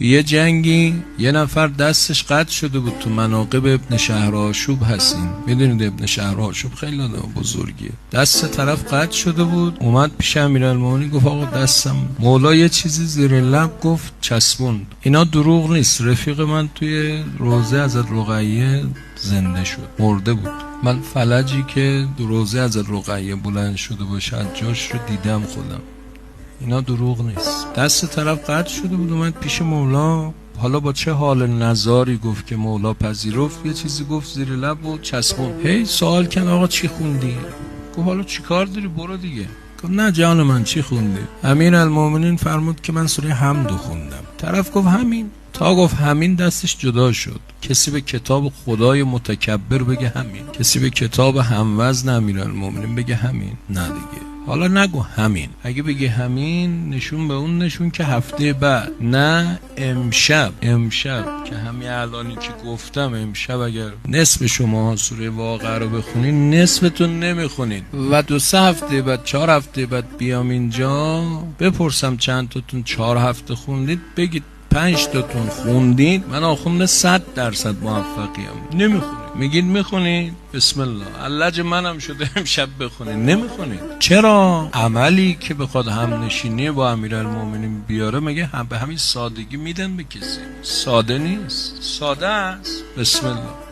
یه جنگی یه نفر دستش قطع شده بود، تو مناقب ابن شهرآشوب هستین، میدونید ابن شهرآشوب خیلی آدم بزرگیه. دست طرف قطع شده بود، اومد پیش امیرالمومنین گفت آقا دستم. مولا یه چیزی زیر لب گفت، چسبوند. اینا دروغ نیست. رفیق من توی روضه حضرت رقیه زنده شد، مرده بود. من فلجی که در روضه حضرت رقیه بلند شده باشه جاش رو دیدم خودم. اینا دروغ نیست. دست طرف قطع شده بود، اومد پیش مولا. حالا با چه حال نزاری گفت که مولا پذیرفت. یه چیزی گفت زیر لب و چسبون. هی سوال کن آقا چی خوندی؟ گفت حالا چی کار داری، برو دیگه. گفت نه جان من چی خوندی؟ امیرالمومنین فرمود که من سوره حمد خوندم. طرف گفت همین. تا گفت همین دستش جدا شد. کسی به کتاب خدای متکبر بگه همین، کسی به کتاب هموزن امیرالمومنین بگه همین، نه دیگه. حالا نگو همین، اگه بگی همین نشون به اون نشون که هفته بعد، نه امشب که همین الانی که گفتم امشب اگر نصف شما سوره واقعه رو بخونین نصفتون نمیخونین و 2-3 هفته بعد 4 هفته بعد بیام اینجا بپرسم چند تاتون 4 هفته خوندید، بگید 5 تاتون خوندید، من آخونده 100% موفقیم. نمیخونید، میگید میخونید، بسم الله اللج منم شده امشب بخونید، نمیخونید. چرا؟ عملی که بخواد هم نشینی با امیرالمومنین بیاره مگه هم به همین سادگی میدن به کسی؟ ساده نیست، ساده است. بسم الله.